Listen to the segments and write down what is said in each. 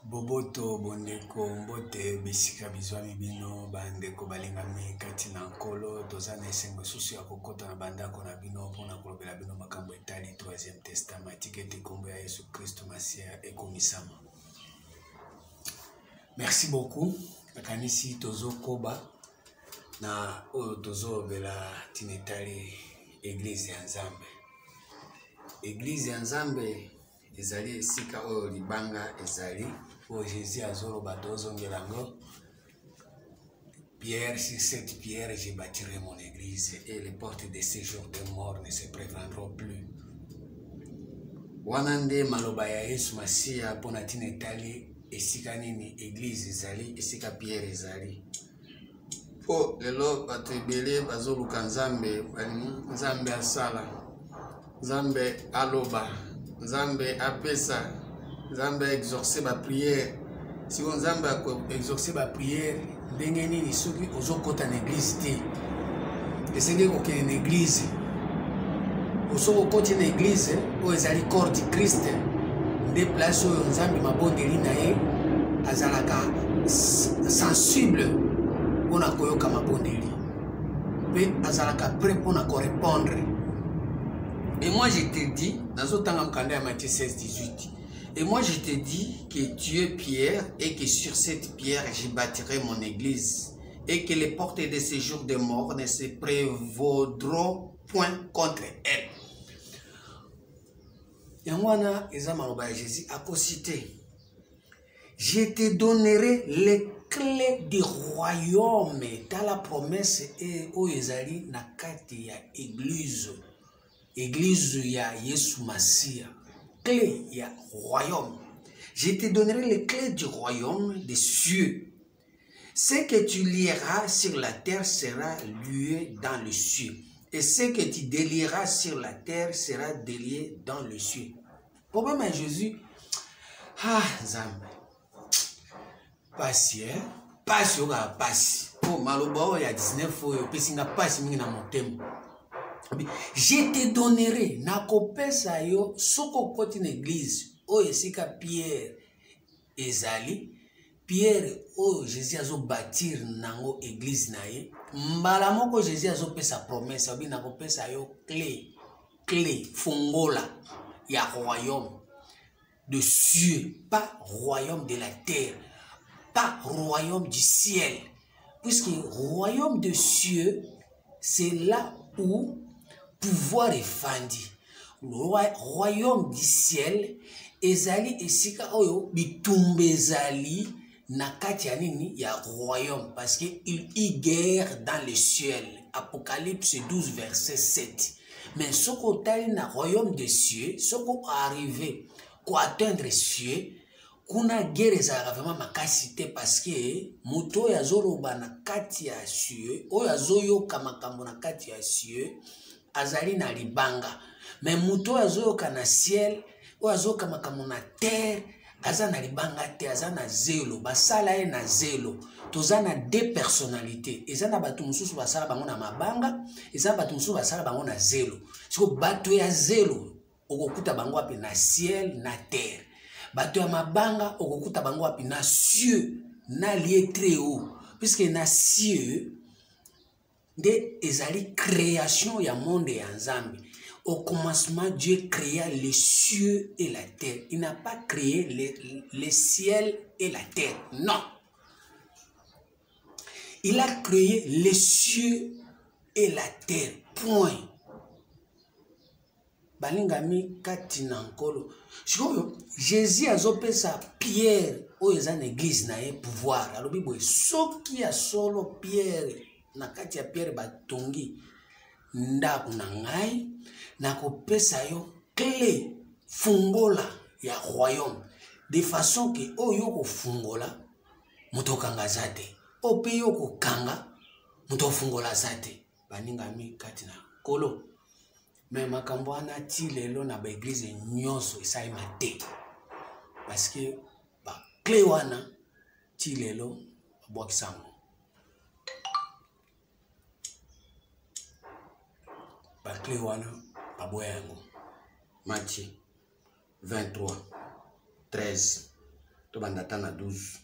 Boboto bondeko mbote bisika bizwami bino bandeko balingami kati na nkolo toza na esengo susu ya kokota na bandako na bino mpona kolobela bino makambo etali 3e testament tiketi kombo ya Yesu Kristo Masia ekomisama. Merci beaucoup. Nakanisi tozo koba na oyo tozo bela tinetali Église ya Nzambe. Église ya Nzambe ezali esika oyo libanga ezali pour Jésus azolo badozo ngelango. Pierre, sur cette pierre je bâtirai mon église et les portes de séjour des morts ne se prévendront plus. Wanande maloba ya Yesu Masia pona tinetali esika nini église ezali esika Pierre ezali. Po lelo bato ebele bazoluka Nzambe Nzambe asala Nzambe aloba Nzambe apesa Nzambe exaucer ba prière. Si on Nzambe exaucer ba prière ndenge nini soki ozokota na église te esenge kokende na église osoko koti na église o ezali corps du Christ nde place oyo Nzambe mabondeli na ye azalaka sensible mpona koyoka mabondeli pe azalaka prêt mpona korépondre. Et moi je te dis, dans Matthieu 16, 18, et moi je te dis que tu es Pierre et que sur cette pierre je bâtirai mon église et que les portes de séjour des morts ne se prévaudront point contre elle. Yangwana ezamaloba Jésus a cité, je te donnerai les clés du royaume. Dans la promesse et au ezali na kati ya église. Église ya Yesu Masia, clé ya royaume. Je te donnerai les clés du royaume des cieux. Ce que tu lieras sur la terre sera lié dans le cieux. Et ce que tu délieras sur la terre sera délié dans le cieux. Problème à Jésus. Ah, Nzambe. Pasi, pasi yoka pasi. Oh, maloba ya 19 fois, pesinga pasi mingi na motema. Je te donnerai na kopesa yo soko koti na église o esika Pierre ezali Pierre o Jésus azo bâtir nango église na ye mbala moko Jésus azo pesa promesse obi na kopesa yo clé fongola ya royaume de cieux, pas royaume de la terre, pas royaume du ciel, puisque royaume de cieux c'est là où pouvoir est fandi. Le royaume du ciel ezali esika oyo bitumbe ezali na kati ya nini ya royaume parce que il y guerre dans le ciel. Apocalypse 12 verset 7. Mais soko tali na royaume des cieux, soko arrivé ko atteindre cieux, kuna guerre ezalaka vraiment makasi te parce que moto ya zoloba na kati ya cieux, oyo azoyoka makambo na kati ya cieux azali na libanga. Mais muto azoyoka na ciel, o azoyoka makambo na terre, aza na libanga te, aza na zelo, basala ye na zelo. Toza na deux personnalités. Eza na batu mususu basala bango na mabanga, eza na batu mususu basala bango na zelo. Siko batu ya zelo, okokuta bango wapi na ciel, na terre. Batu ya mabanga, okokuta bango wapi na cieux, na lieu très haut. Puisque na cieux, de ezali création ya monde ya Nzambe. Au commencement, Dieu créa les cieux et la terre. Il n'a pas créé les ciels et la terre. Non. Il a créé les cieux et la terre. Point. Balingami katina nkolo. Jésus a zopesa Pierre o ezan église na ye pouvoir. Alors bibo soki ya solo Pierre na kati ya Pierre batongi ndaku na ngai na kopesa yo clé fungola ya royaume de façon que oyo ko fungola moto kanga zate o pe yo ko kanga moto fungola zate baningami kati na kolo. Mais makambo ana ti lelo na ba église nyonso esai mate parce que ba clé wana ti lelo bwakisango. Clé wana aboyango. Matthieu 23 13 Tobandatana 12.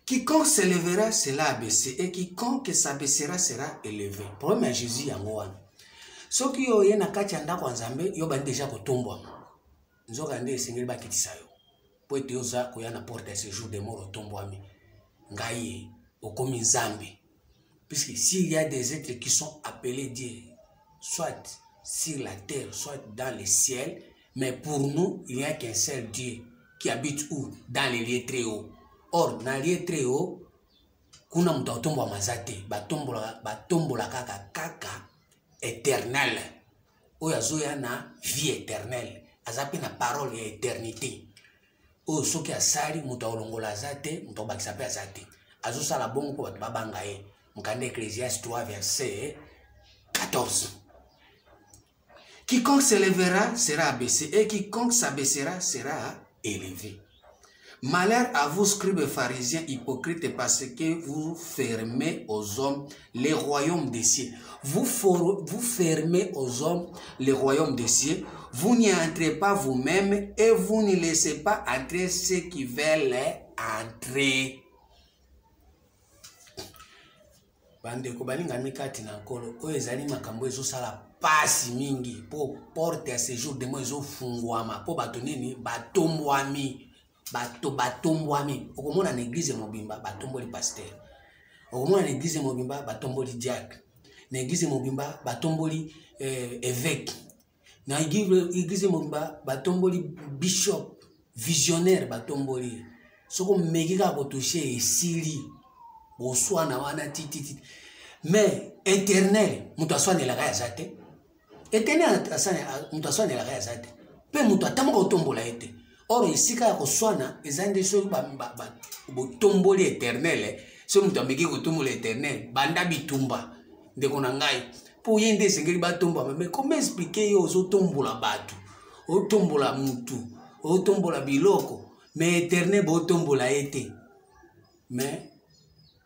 Quiconque s'élèvera sera abaissé et quiconque s'abaissera sera élevé. Problème à Jésus yangoan. Ce qui yo yena kati anda kwa Nzambe yo bandi déjà kotombwa. Nzoka nde sengeli bakitisa yo. Po ete oza koyana porte à ce jour de mort otombwami. Ngai okomi Nzambe. Puisque s'il y a des êtres qui sont appelés Dieu, soit sur la terre, soit dans le ciel, mais pour nous, il n'y a qu'un seul Dieu qui habite où? Dans les lieux très hauts. Or, dans les lieux très hauts, kuna mutu otombo mazate, batombola kaka éternel. Oyo azoya na vie éternelle. Azape na parole ya éternité. Oyo soki asali mutu olongola azate, mutu obakisa pe azate. Azosala bongo po bato babanga ye. Mukande Ecclésiaste 3 verset 14. Quiconque s'élèvera sera abaissé et quiconque s'abaissera sera élevé. Malheur à vous, scribes et pharisiens hypocrites, parce que vous fermez aux hommes les royaumes des cieux. Vous fermez aux hommes les royaumes des cieux. Vous n'y entrez pas vous-même et vous ne laissez pas entrer ceux qui veulent entrer. Bande ko balinga mikati na nkolo oyo ezali makambo ezosala pasi mingi po porte ya séjour de mo ezofungwama po bato nini batombwami okomona na église mobimba batomboli pasteur, okomona na église mobimba batomboli diacre, na église mobimba batomboli évêque, na église mobimba batomboli bishop, visionnaire batomboli. Soko mekika kotoucher esili boswana wana titi. Mais éternel, mutu aswanelaka ya zate. Éternel mutu aswanelaka ya zate. Pe mutu atamuka otombola ete. Or esika ya koswana ezande so botomboli éternel. So mutu ameki kotombola éternel banda bitumba ndeko na ngai. Po yende sengeli batomba, mais comment expliquer yo ozotombola batu? Otombola mutu, otombola biloko, mais éternel botombola ete. Mais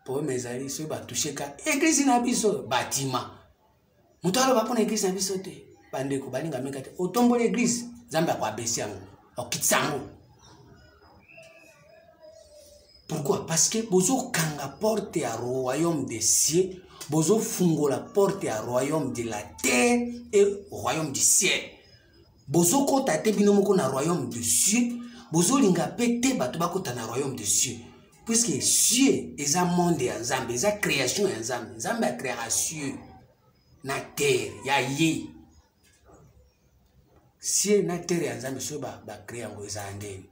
pour mes amis, ceux qui touché ka église na biso bâtiment. Mutalo ba pona église na biso te. Bande ko balinga mekate. Otombo l'église, Zamba kwa besiango. Okitsango. Pourquoi? Parce que bozo kanga porte à royaume des cieux, bozo fungo la porte à royaume de la terre et royaume du ciel. Bozo kota te binomoko na royaume des cieux, bozo linga pete bato bakota na royaume des cieux. Puisque cieux est un monde en Zambie, c'est création en Zambie. Zambie a créé cieux, na terre, ya ye. Cieux na terre en Zambie, so ba créé en Zambie.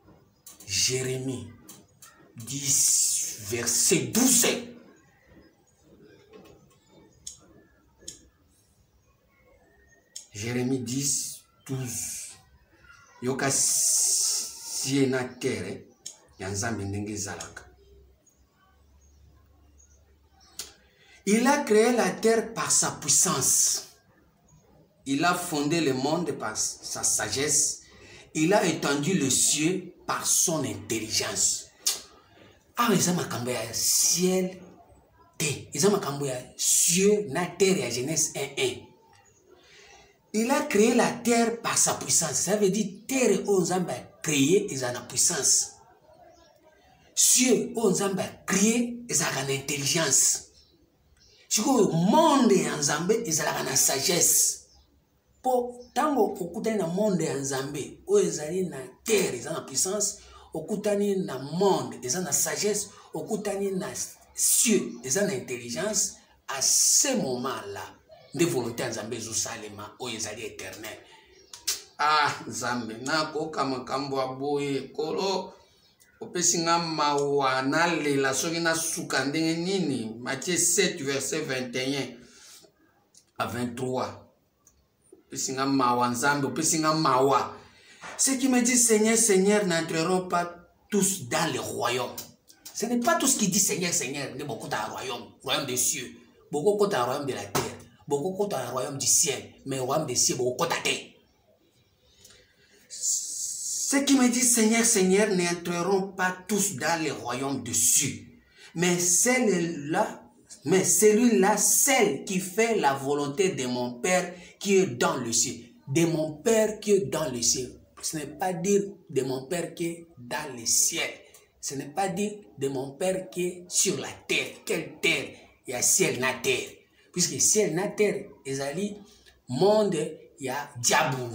Jérémie 10 verset 12. Jérémie 10 12. Yoka cieux na terre en Zambie ndenge zalaka. Il a créé la terre par sa puissance. Il a fondé le monde par sa sagesse. Il a étendu le ciel par son intelligence. Ah, mais ça m'a cambié ciel, terre. Ça m'a cambié ciel, na terre et Genèse 1:1. Il a créé la terre par sa puissance. Ça veut dire terre et Onzamba créé, ils ont la puissance. Ciel, Onzamba créé, ils ont l'intelligence. Si le monde en Zambie, ils ont la sagesse. Pour tango okutani na monde en Zambie, ils ont la terre, ils ont la puissance. Okutani na monde, ils ont la sagesse. Okutani na cieux, ils ont l'intelligence. À ce moment-là, des volontés en Zambie, ils ont salema, ils ont éternel. Ah, Zambie, na koka makambo aboye kolo. Opesinga mawa na lela soki na suka ndenge nini. Matthieu 7 verset 21 à 23. Opesinga mawa nzambe, opesinga mawa. Ceux qui me disent Seigneur, Seigneur n'entreront pas tous dans le royaume. Ce n'est pas tout ce qui dit Seigneur, Seigneur, mais beaucoup dans le royaume, royaume des cieux. Beaucoup dans le royaume de la terre. Beaucoup dans le royaume du ciel. Mais le royaume des cieux, beaucoup dans la terre. Ceux qui me disent Seigneur, Seigneur n'entreront pas tous dans le royaume des cieux. Mais celui-là, celle qui fait la volonté de mon Père qui est dans le ciel. De mon Père qui est dans le ciel. Ce n'est pas dire de mon Père qui est dans le ciel. Ce n'est pas dire de mon Père qui est sur la terre. Quelle terre? Il y a ciel na terre. Puisque ciel na terre, ezali monde, il y a diabou.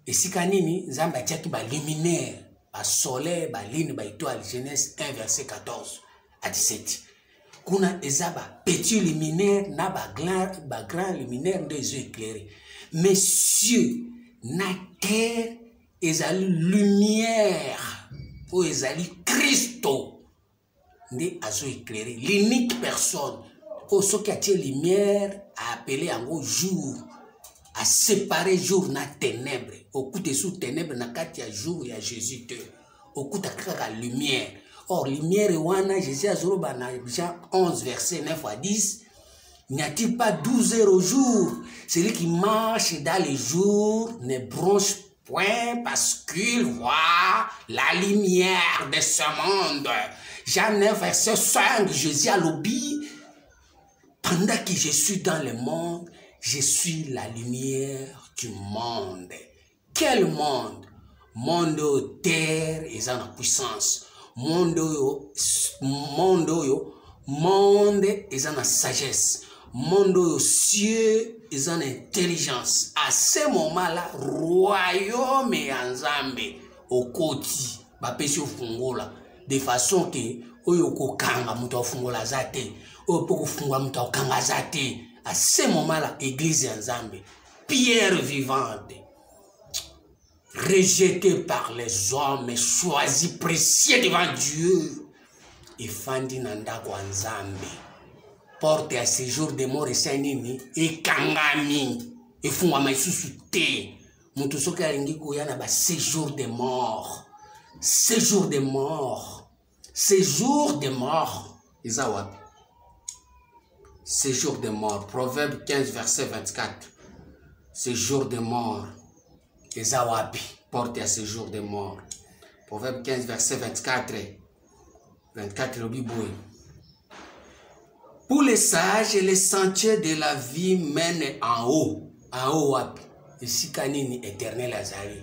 Et si kanini, Nzambe atiaki ba luminaire, ba soleil, ba lune, ba étoile, Genèse 1, verset 14 à 17. Kuna ezaba petit luminaire, na ba grand luminaire de yeux éclairés. Mais cieux, na terre, ezali lumière, ou ezali Christo, nde azo éclairé. L'unique personne, ce qui a tiré lumière, a appelé en gros jour, a séparé jour na ténèbres. Au coup de sous ténèbres, na katia jour, il y a Jésus te. Au coup de la lumière. Or, lumière, wana, Jésus a zoro, Jean 11, verset 9 à 10. N'y a-t-il pas 12 heures au jour? Celui qui marche dans les jours ne bronche point parce qu'il voit la lumière de ce monde. Jean 9, verset 5, Jésus a l'obéi. Pendant que je suis dans le monde, je suis la lumière du monde. Quel monde? Monde terre et en puissance. Monde et en sagesse. Monde cieux et en intelligence. À ce moment-là, royaume et Nzambe au côté, bapesi fungola de façon que oyoko kanga muto fungola zate, oyoko fungola muto kanga zate. À ce moment-là, église Nzambe, pierre vivante, rejetée par les hommes, choisie, précieux devant Dieu, et fandi nanda kwa Nzambe. Porte à séjour de mort et sainini, et kangami, et fungwa maisusu te. Mutu soka alingi koyana ba séjour de mort. Séjour de mort. Séjour de mort. Isawapi. Séjour de mort. Proverbe 15, verset 24. Séjour de mort. Isawapi. Porte à séjour de mort. Proverbe 15, verset 24. 24, le Bible. Pour les sages, les sentiers de la vie mènent en haut. En haut, wapi. Et si kanini éternel azali.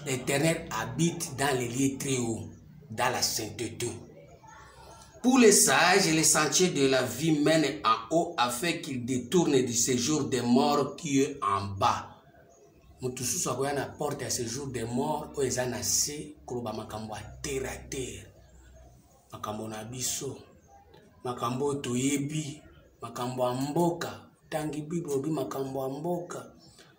L'éternel habite dans les lieux très hauts, dans la sainteté. Pour les sages, les sentiers de la vie mènent en haut afin qu'ils détournent du séjour des morts qui est en bas. Mutusu soit na porte à séjour des morts, o ezana se koloba makambo a terre à terre. Makambo na biso, makambo toyebi, makambo a mboka, tangi Bible bi makambo a mboka,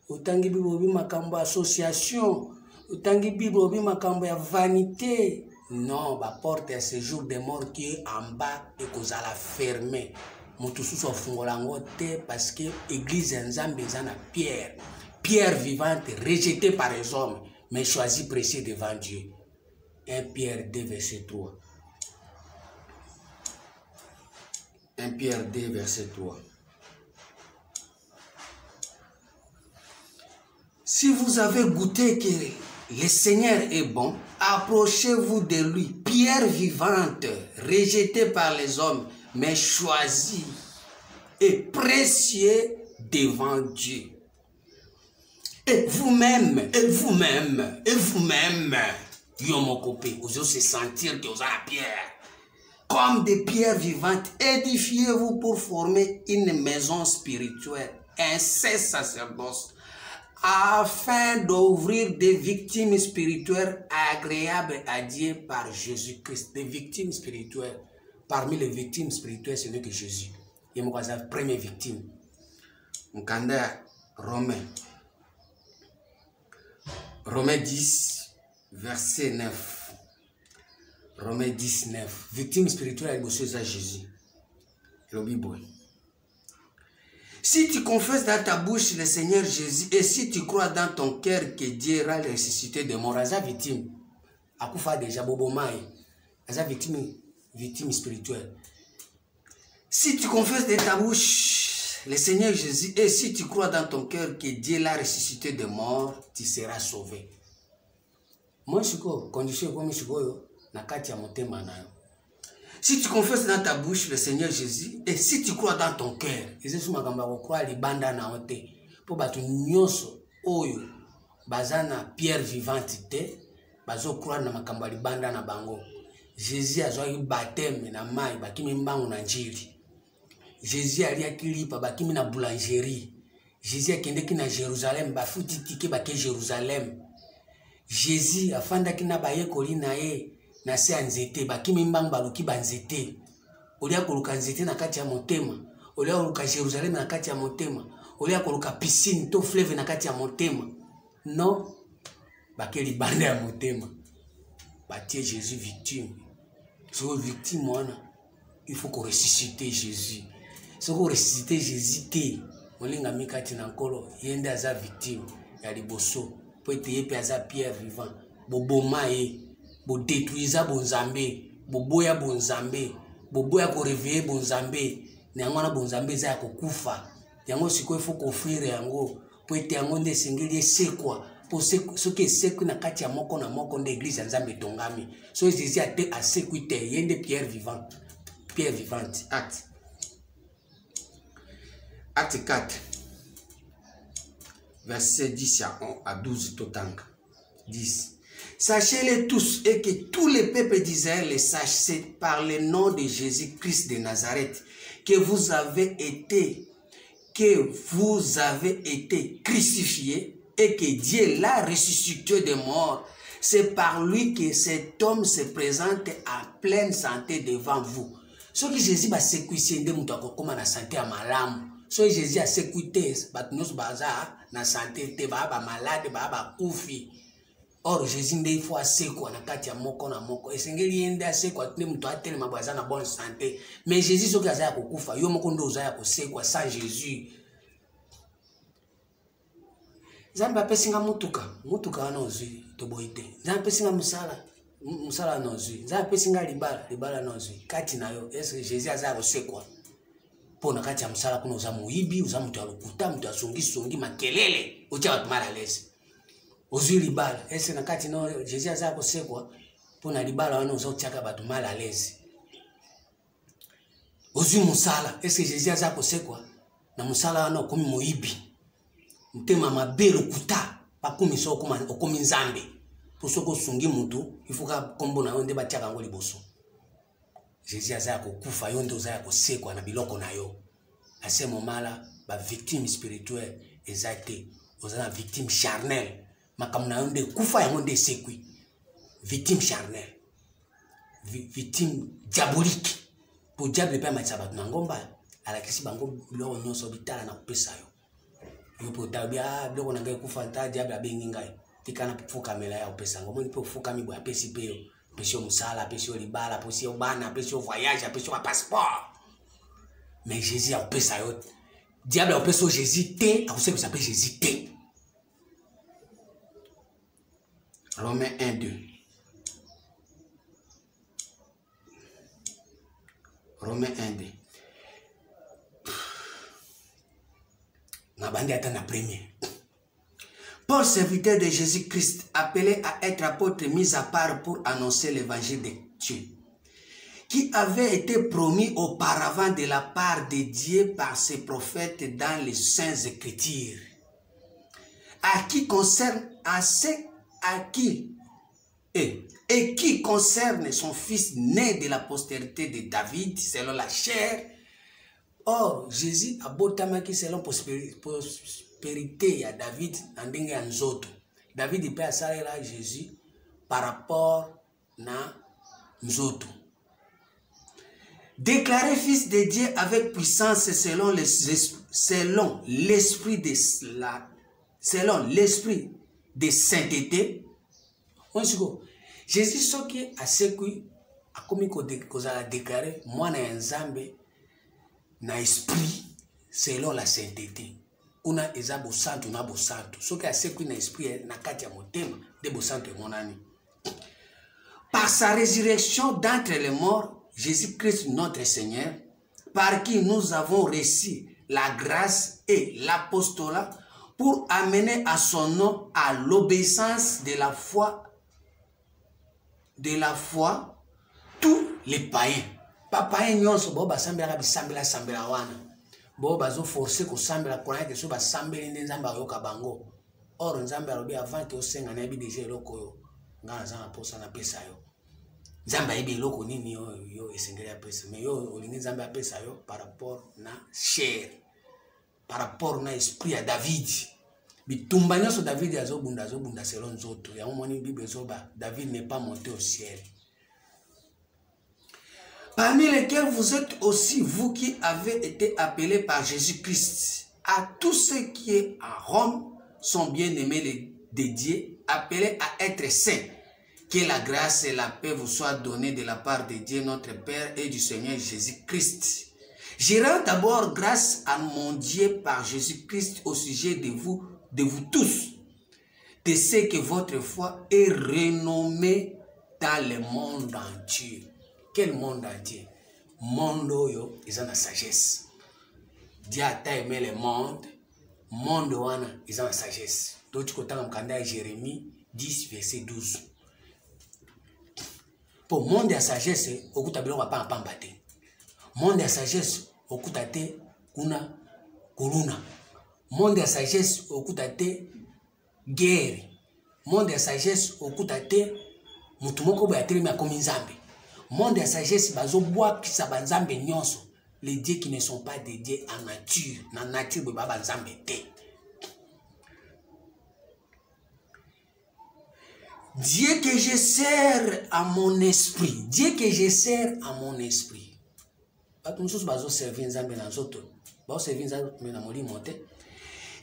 utangi Bible bi makambo association, utangi Bible bi makambo ya vanité. Non, la porte à séjour des morts qui est en bas et qu'on a la fermer. Mutusu soit fungolango te parce que l'église Nzambe ezana pierre. Pierre vivante, rejetée par les hommes, mais choisie, précieux devant Dieu. 1 Pierre 2, verset 3. 1 Pierre 2, verset 3. Si vous avez goûté que le Seigneur est bon, approchez-vous de lui, pierre vivante, rejetée par les hommes, mais choisie et précieux devant Dieu. Et vous-même, Yomokopé, vous osez sentir que vous avez la pierre. Comme des pierres vivantes, édifiez-vous pour former une maison spirituelle, un saint sacerdoce, afin d'ouvrir des victimes spirituelles agréables à Dieu par Jésus-Christ. Des victimes spirituelles. Parmi les victimes spirituelles, ce n'est que Jésus. Il y a la première victime. Mkanda Romain. Romains 10, verset 9. Romains 10, 9. Victime spirituelle est à Jésus. Le Bible. Si tu confesses dans ta bouche le Seigneur Jésus et si tu crois dans ton cœur que Dieu va le ressusciter de mort, as victime. Akufa déjà bobo mai. As victime spirituelle. Si tu confesses de ta bouche le Seigneur Jésus, et si tu crois dans ton cœur que Dieu l'a ressuscité de mort, tu seras sauvé. Moi, je suis condition comme je suis na kati ya motema na yo. Si tu confesses dans ta bouche le Seigneur Jésus, et si tu crois dans ton cœur, et c'est ce que je crois libanda na ote, pour batu nyonso oyo bazana pierre vivante te, bazo croire na makamba libanda na bango. Jésus a joué baptême na mai bakimi mbangu na njiri. Jésus a lia kilipa bakimi na boulangerie. Jésus a kendeki na Jérusalem bafuti tike bake Jérusalem. Jésus a fandaki na bayekoli na ye na se anzete bakimi mbangu baluki banzete. Olia koluka nzete na kati ya motema. Olia koluka Jérusalem na kati ya motema. Olia koluka piscine to fleuve na kati ya motema. Non, bakeli bande ya motema. Batie Jésus victime. Si vous êtes victime, il faut qu'on ressuscite Jésus. Si vous ressuscitez Jésus, molinga mikati na nkolo yende aza victime ya liboso po ete ye pe aza pierre vivant boboma ye bo détruisa bonzambe boboya bonzambe boboya ko réveiller bonzambe nango na bonzambe za kokufa yango sikoyo faut confire yango po ete yango nde sengeli esekwa po soki esekwi na kati ya moko na moko nde église ya Nzambe etongami so Jésus ate asekwi te yende pierre vivante. Acte 4 verset 10 à 12 totanka 10. Sachez-le tous et que tous les peuples d'Israël le sachent, c'est par le nom de Jésus-Christ de Nazareth que vous avez été crucifié et que Dieu l'a ressuscité des morts. C'est par lui que cet homme se présente en pleine santé devant vous. Ce que Jésus va sécuiser de moutako comme na santé à malam. Ce que Jésus a sécuité, batnos baza na santé te ba malade ba kufi. Or Jésus ndé faut asekwa na kati ya moko na moko. Esengeli yende asekwa tne muto atele mabaza na bonne santé. Mais Jésus soki aza ya kokufa yo moko ndo oza ya kosekwa sans Jésus. Nzambe apesinga mutuka wana ozwi toboite. Nzambe apesinga musala na ozwi. Nzambe apesinga libala na ozwi. Kati na yo est-ce que Jésus aza kosekwa? Pona kati ya musala kuna uza muibi, uza mutu alukuta, mutu asongi makelele, utia watu mala lezi. Ozwi libala, est-ce na kati na Jésus aza kosekwa? Pona libala wana uza utiaka batu mala lezi. Ozwi musala, est-ce que Jésus aza kosekwa? Na musala wana okomi muibi. Mtema mabelo kuta pakumi so okomi nzambe posoko sungi mutu ifuka kombo na yonde batiaka ngo liboso. Jésus aza kokufa yonde oza ya kosekwa na biloko na yo. Ase momala ba victime spirituelle ezate oza na victime charnelle makamuna yonde kufa yango nde sekwi. Victime charnelle. Victime diabolique. Po diable pe matsa na ngomba ala kisi bango biloko nyonso bitala na kopesa yo. Yo potabia biloko na ngai kufanta diable abengi ngai tikana fuka mela ya opesa ngo moni pe fuka mibo ya pesi pe yo pesio musala pesio libala pesio bana pesio voyage pesio passeport. Mais Jésus a opesa yo diable a opesa Jésus te akose ko s'appelle Jésus te. Romains 1:2. Romains 1:2. Paul, serviteur de Jésus-Christ, appelé à être apôtre mis à part pour annoncer l'évangile de Dieu, qui avait été promis auparavant de la part de Dieu par ses prophètes dans les saintes écritures, qui concerne son fils né de la postérité de David selon la chair. Or, Jésus a botamaki selon prospérité à David en dingue en zoto. David il peut assaler là Jésus par rapport na nzoto. Déclaré fils de Dieu avec puissance selon l'esprit de sainteté. Jésus soki a sekui a komi ko déclaré moi na nzambe na esprit selon la sainteté. Kuna eza bosantu na bosantu. Soki asekwi na esprit na kati ya motema de bosantu monani. Par sa résurrection d'entre les morts, Jésus-Christ notre Seigneur, par qui nous avons reçu la grâce et l'apostolat pour amener à son nom à l'obéissance de la foi tous les païens. Papa nyonso bo basambela bisambela wana bo bazo forcer ko sambela kona ke so basambeli nzamba yoka bango. Or nzamba alobi avant que osenga na bi déjà eloko yo ngana za na posa na pesa yo Nzamba yebi eloko nini yo esengeli apesa. Mais yo olingi nzamba apesa yo par rapport na chair. Par rapport na esprit à David. Bitumba nyonso David azobunda selon nzoto. Ya moni Bible ezoba David n'est pas monté au ciel. Parmi lesquels vous êtes aussi, vous qui avez été appelés par Jésus-Christ, à tous ceux qui est à Rome sont bien aimés les dédiés, appelés à être saints. Que la grâce et la paix vous soient données de la part de Dieu notre Père et du Seigneur Jésus-Christ. Je rends d'abord grâce à mon Dieu par Jésus-Christ au sujet de vous tous, de ce que votre foi est renommée dans le monde entier. Quel monde entier? Monde oyo, ils ont la sagesse. Dieu a aimé le monde wana, ils ont la sagesse. D'autres côtés, on a Jérémie 10, verset 12. Pour le monde de la sagesse, au coup de pas en pambate. Monde de la sagesse, au coup de kuna kuruna. Monde de la sagesse, au coup de guerre. Monde de la sagesse, au coup de mutumoko bayateri ma kominzambe. Monde de la sagesse, bazo bois qui s'abanzambe nyonso. Les dieux qui ne sont pas des dieux en nature. Na nature, baba nzambe te. Dieu que je sers à mon esprit. Dieu que je sers à mon esprit.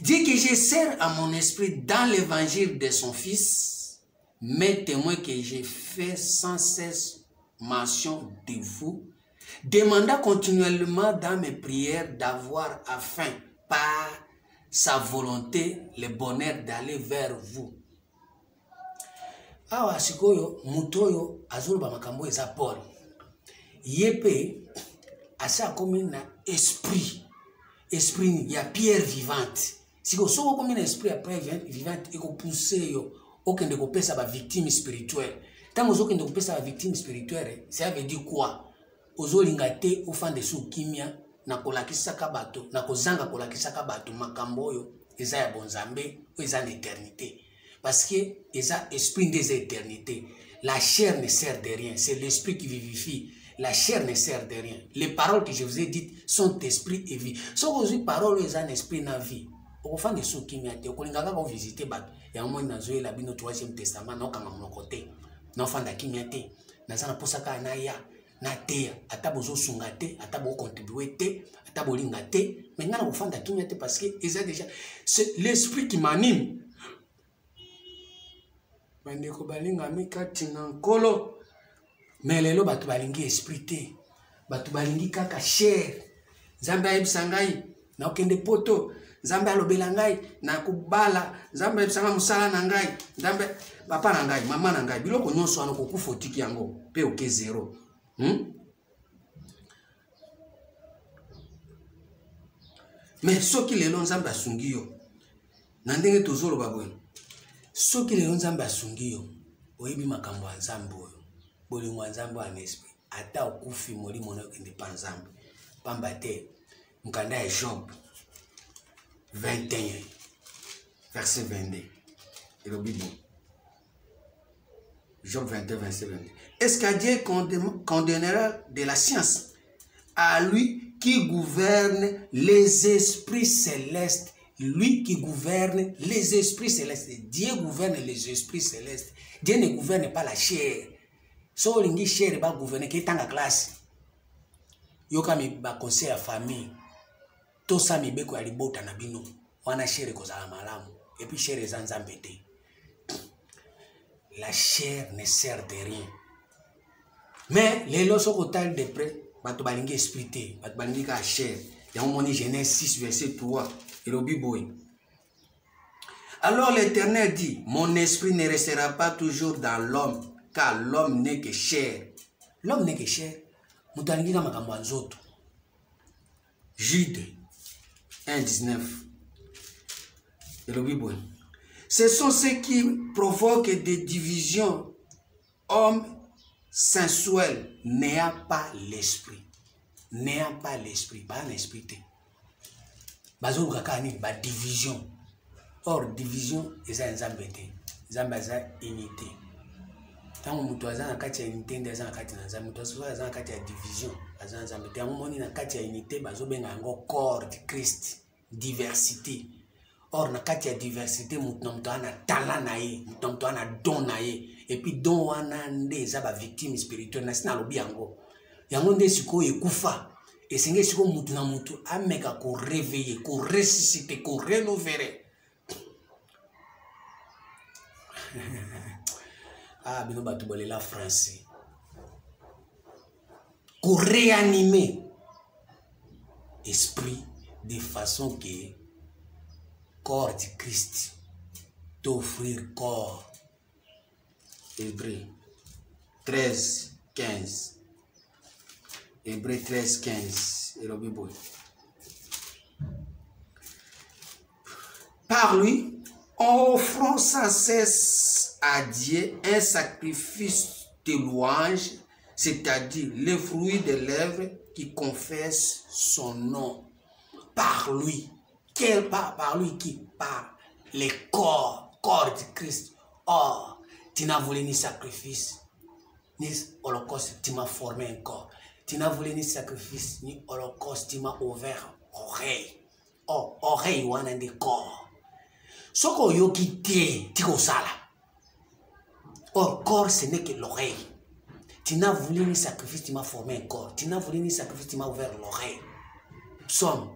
Dieu que je sers à mon esprit dans l'évangile de son Fils, mes témoins que j'ai fait sans cesse mention de vous, demanda continuellement dans mes prières d'avoir afin, par sa volonté, le bonheur d'aller vers vous. Awa sikoyo mutoyo azulu ba makambo eza Paul. Yepe asa komi na esprit ya pierre vivante. Siko soko komi na esprit ya pierre vivante eko pousser yo okende ko pesa ba victime spirituelle. Tango zo kende ko pesa ba victime spirituelle, ça veut dire quoi? Ozolinga te ofande su kimia na kolakisaka bato, na kozanga kolakisaka bato makambo yo eza ya bonzambe o eza l'éternité. Parce que c'est l'esprit des éternités. La chair ne sert de rien. C'est l'esprit qui vivifie. La chair ne sert de rien. Les paroles que je vous ai dites sont esprit et vie. Si vous avez paroles, vous avez un esprit et une vie. Vous faites des choses qui m'attendent. Vous pouvez visiter. Il y a un moment dans le 3e testament. Vous avez un côté. Vous avez un qui m'attend. Vous avez un posaka naya. Natea. Atabo zo sungate. Atabo contribuer. Atabo lingate. Maintenant, vous faites un qui m'attend parce que c'est l'esprit qui m'anime. Bandeko balinga mikati na nkolo mais lelo batu balingi esprit te batu balingi kaka chair. Nzambe ayebisa ngai na okende poto, Nzambe alobela ngai na kubala, Nzambe ayebisa ngai musala na ngai, Nzambe papa na ngai mama na ngai biloko nyonso wana kokufa otiki yango pe oke zero. Mais soki lelo Nzambe asungi yo na ndenge tozoloba boye. Soki lelo Nzambe asungi yo, oyebi makambo ya Nzambe oyo, bolingo ya Nzambe en esprit, ata okufi molimo na okende pa Nzambe. Pamba te, mkanda ya Job 21, verset 22. Elobi bon. Job 21, verset 22. Est-ce que Dieu condamnera de la science à lui qui gouverne les esprits célestes? Lui qui gouverne les esprits célestes. Dieu gouverne les esprits célestes. Dieu ne gouverne pas la chair. So lingi chair ba gouverner qui est en classe. Yoka mi ba conseil à famille. To sa mi beko ya libota na bino. Wana chair ko za malamu. Et puis chair eza Nzambe te. La chair ne sert de rien. Mais les lois sont tellement de près. Bato balingi esprit te. Bato balingi ka chair. Il y a un moment Genèse 6 verset 3. Alors l'Éternel dit, mon esprit ne restera pas toujours dans l'homme, car l'homme n'est que chair. L'homme n'est que chair. Jude 1,19. Ce sont ceux qui provoquent des divisions. Homme sensuel n'ayant pas l'esprit. N'ayant pas l'esprit, pas un esprit. Bazo kakani ba division. Or division eza Nzambe te. Nzambe eza unité. Tant que aza na kati ya unité nde aza na kati na nzambe, mutu aza na kati ya division aza na nzambe. Te yango moni na kati ya unité bazobenga yango corps de Christ, diversité. Or na kati ya diversité mutu na mutu ana talent na ye, mutu na mutu ana don na ye. Et puis don wana nde eza ba victime spirituelle na sina lobi yango. Yango nde sikoyo ekufa. Esenge sikoyo mutu na mutu ameka ko réveiller, ko ressusciter, ko renouveler. Ah, bino batu bolela français. Pour réanimer esprit de façon que corps de Christ t'offrir corps. Hébreu 13, 15. Hébreu 13, 15. Et le Bible. Par lui, offrons sans cesse à Dieu un sacrifice de louange, c'est-à-dire le fruit des lèvres qui confessent son nom. Par lui. Quel par lui qui parle? Le corps de Christ. Or, tu n'as voulu ni sacrifice, ni holocauste, tu m'as formé un corps. Tu n'as voulu ni sacrifice, ni holocauste, tu m'as ouvert oreille. Oh, oreille, ou un des corps. Soko yoki te, tiko sala. Or, corps, ce n'est que l'oreille. Tu n'as voulu ni sacrifice, tu m'as formé un corps. Tu n'as voulu ni sacrifice, tu m'as ouvert l'oreille. Psaume.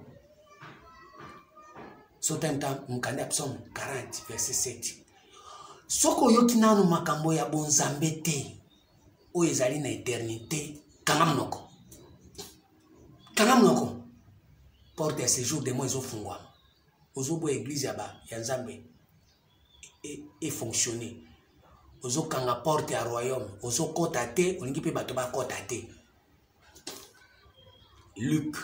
Sotemta mukanda Psaume 40, verset 7. Soko yoki nanu makambo ya bonzambe te. O ezali na éternité. Kangamnoko. Kangamnoko. Porte ya séjour de moi ezofungwa. Ozobo église ya Nzambe et fonctionner. Ozo kanga porte ya royaume. Ozo kota te, olingi pe bato ba kota te. Luc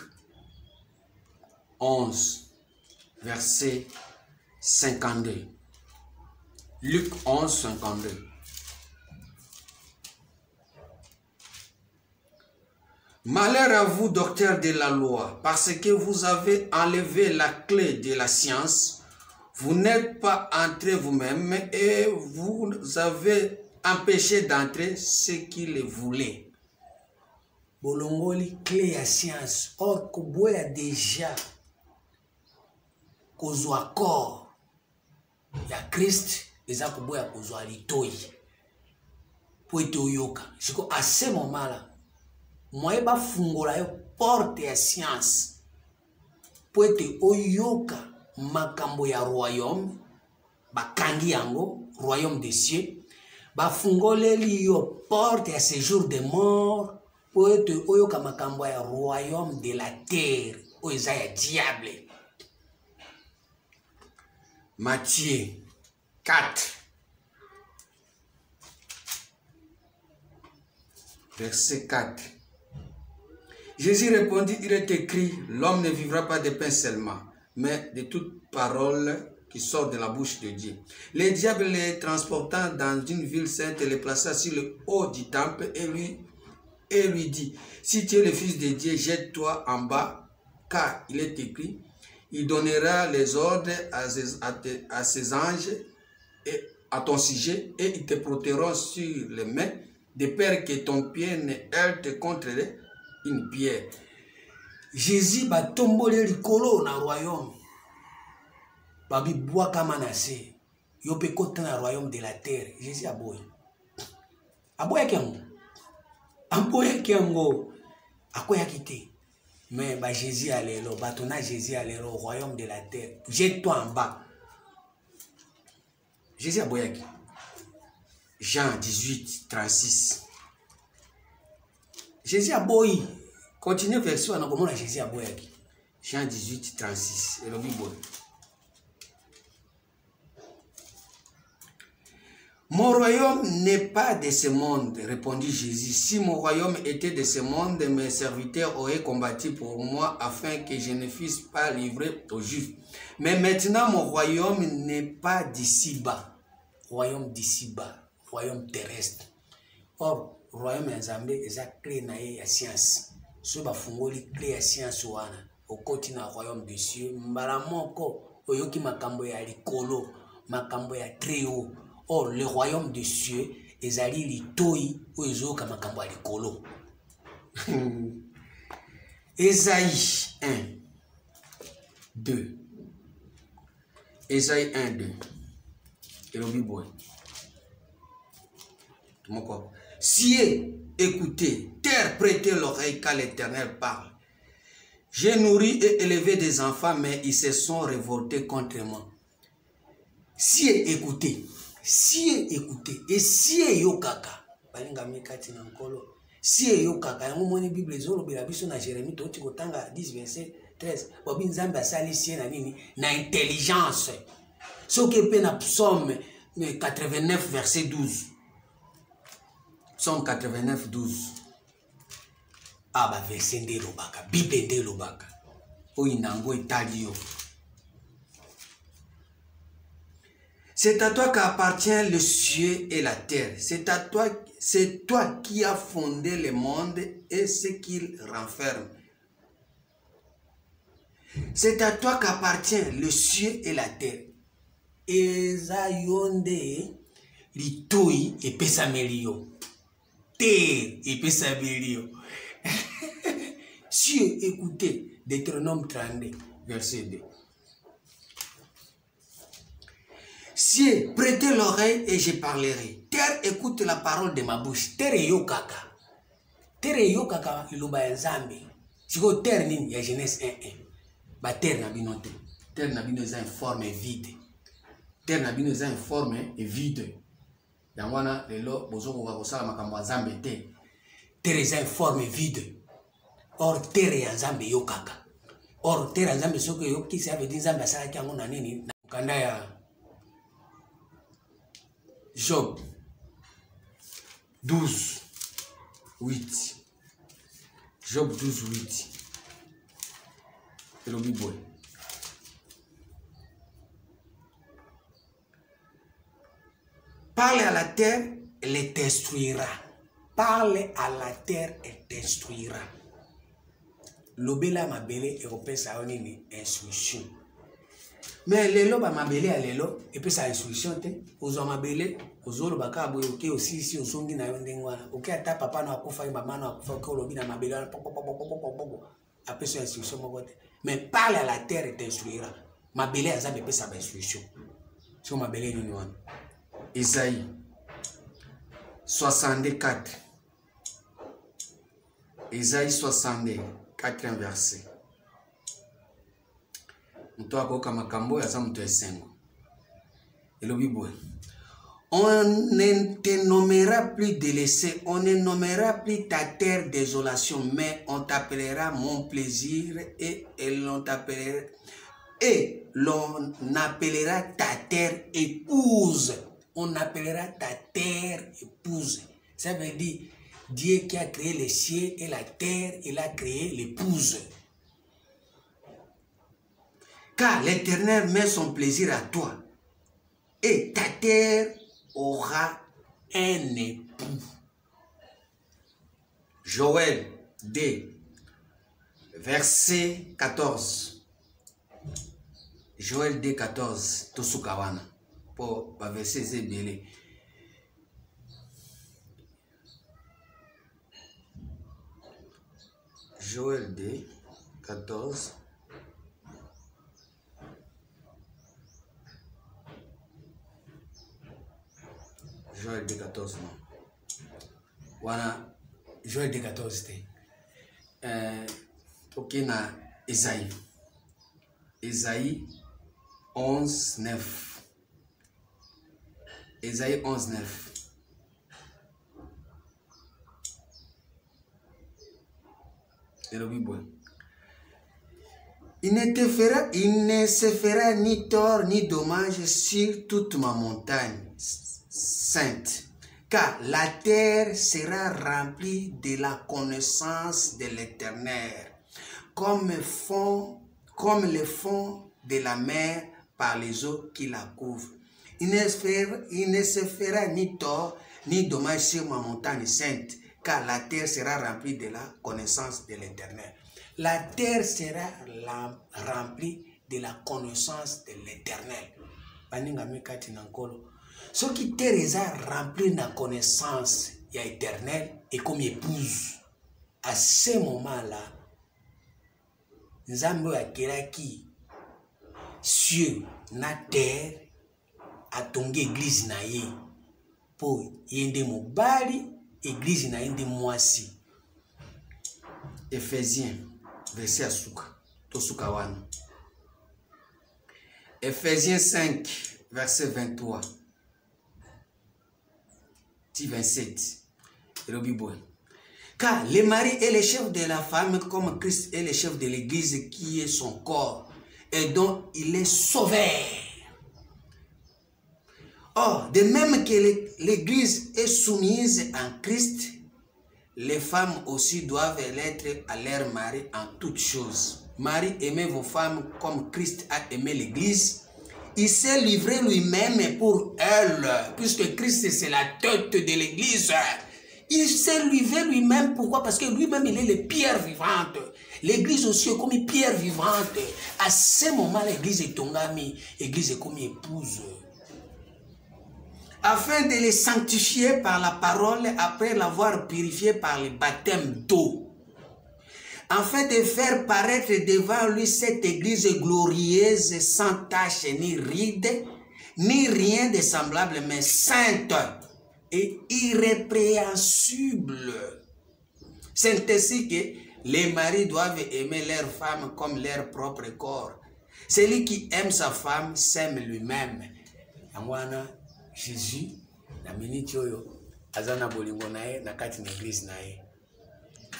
11, verset 52. Luc 11, 52. Malheur à vous, docteurs de la loi, parce que vous avez enlevé la clé de la science. Vous n'êtes pas entrés vous-même et vous avez empêché d'entrer ceux qui le voulaient. Bolongoli clé ya science. Or, koboya déjà kozwa corps ya Christ, eza koboya kozwa litoi. Po ete oyoka. Siko à ce moment-là, moi ba fungola yo porte ya science. Po ete oyoka makambo ya royaume, bakangi yango, royaume des cieux, bafungoleli yo porte ya séjour de mort, po ete oyoka makambo ya royaume de la terre, o eza ya diable. Matthieu 4, verset 4. Jésus répondit, il est écrit, l'homme ne vivra pas de pain seulement, mais de toute parole qui sort de la bouche de Dieu. Le diable les transportant dans une ville sainte les plaça sur le haut du temple et lui dit, si tu es le fils de Dieu, jette-toi en bas, car il est écrit, il donnera les ordres à ses anges et à ton sujet, et ils te protégeront sur les mains, de peur que ton pied ne heurte contre une pierre. Jésus va tomber likolo na royaume. Babi bois kama na se. Yo pe kota na royaume de la terre. Jésus aboy. Aboy kiango. Aboy kiango. Akoya kite. Mais ba Jésus alelo, batona Jésus alelo au royaume de la terre. Jette-toi en bas. Jésus aboy ki. Jean 18, 36. Jésus aboy. Continue version na komona Jésus aboy ki. Jean 18, 36. Et le Bible. Mon royaume n'est pas de ce monde, répondit Jésus. Si mon royaume était de ce monde, mes serviteurs auraient combattu pour moi afin que je ne fusse pas livré aux Juifs. Mais maintenant, mon royaume n'est pas d'ici-bas. Royaume d'ici-bas, royaume terrestre. Or, royaume Nzambe eza clé na ye ya science. So ba fungoli clé ya science wana. Okoti na royaume des cieux. Mbala moko oyoki makambo ya likolo, makambo ya très haut. Or, le royaume des cieux, ezali litoi oyo ezoyoka makambo ya likolo. Esaïe 1, 2. Esaïe 1, 2. Elobi boy. Cieux, écoutez, terre, prêtez l'oreille quand l'Éternel parle. J'ai nourri et élevé des enfants, mais ils se sont révoltés contre moi. Cieux, écoutez. Cieux, écoutez. Et cieux, yokaka. Balinga mikati na nkolo. Cieux, yokaka. Yango moni Bible zolo bila biso na Jérémie toti kotanga 10 verset 13. Bobi nzambe asali cieux na nini? Na intelligence. Soki pe na psaume 89 verset 12. Psaume 89 12. Ah bah verset nde lobaka. Bible nde lobaka. Oyo nango etali yo. C'est à toi qu'appartient le ciel et la terre. C'est toi qui as fondé le monde et ce qu'il renferme. C'est à toi qu'appartient le ciel et la terre. Eza yonde litoi epesameli yo. Terre epesameli yo. Cieux, écoutez, Deutéronome 32, verset 2. Cieux, prêtez l'oreille et je parlerai. Terre, écoute la parole de ma bouche. Terre yokaka. Terre yokaka iloba ya Nzambe. Siko terre nini ya Genèse 1:1. Ba terre na bino te. Terre na bino eza informe vide. Terre na bino eza informe vide. Yango wana lelo bozoko ka kosala makambo ya Nzambe te. Terre eza informe vide. Or terre ya Nzambe yokaka. Or terre ya Nzambe soko yoki ça veut dire Nzambe asalaki yango na nini? Na kanda ya Job 12, 8. Job 12, 8. Elobi boy. Parle à la terre, elle t'instruira. Parle à la terre, elle t'instruira. Lobela mabele européen nini instruction. Mais lelo ba mabele ya lelo et puis ça instruction te ozo mabele ozo lo baka boye oké aussi si osongi na yo ndengwana oké ata papa na akufa mama na akufa ko lobi na mabele après ça instruction moko te. Mais parle à la terre et t'instruira. Mabele ya Nzambe pe ça ba instruction. So mabele nini wana. Isaïe 64. Isaïe 64 verset. On ne te nommera plus délaissé, on ne nommera plus ta terre désolation, mais on t'appellera mon plaisir et l'on appellera ta terre épouse. On appellera ta terre épouse. Ça veut dire Dieu qui a créé les cieux et la terre, il a créé l'épouse. Car l'Éternel met son plaisir à toi, et ta terre aura un époux. Joël 2, verset 14. Joël 2, 14. Tosukawana. Pour verset zébélé. Joël 2, 14. Joël 2, 14, non. Voilà. Joël 2, 14, c'était. Ok, na Esaïe. Esaïe 11, 9. Esaïe 11, 9. Il ne se fera ni tort ni dommage sur toute ma montagne sainte, car la terre sera remplie de la connaissance de l'Éternel, comme le fond de la mer par les eaux qui la couvrent. Il ne se fera ni tort ni dommage sur ma montagne sainte, car la terre sera remplie de la connaissance de l'Éternel. La terre sera remplie de la connaissance de l'Éternel. Ce qui Teresa remplit de connaissance éternelle et comme épouse. À ce moment-là, Nzambe akelaki cieux na terre atongi église na ye po yende mobali église na yende mwasi. Ephésiens verset asuka to suka wana. Ephésiens 5 verset 23 27. Car le mari est le chef de la femme comme Christ est le chef de l'église qui est son corps et dont il est sauveur. Or, de même que l'église est soumise en Christ, les femmes aussi doivent l'être à leur mari en toutes choses. Marie, aimez vos femmes comme Christ a aimé l'église. Il s'est livré lui-même pour elle, puisque Christ c'est la tête de l'église. Il s'est livré lui-même, pourquoi? Parce que lui-même il est la pierre vivante. L'église aussi est comme une pierre vivante. À ce moment, l'église est tongami, l'église est comme épouse. Afin de les sanctifier par la parole, après l'avoir purifié par le baptême d'eau. Afin de faire paraître devant lui cette église glorieuse, sans tache ni ride, ni rien de semblable, mais sainte et irrépréhensible. C'est ainsi que les maris doivent aimer leurs femmes comme leur propre corps. Celui qui aime sa femme s'aime lui-même. Jésus, na minute oyo, azana bolingo nae na kati na église nae.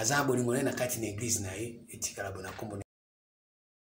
Azana bolingo nae na kati na église nae, etikala bona kombo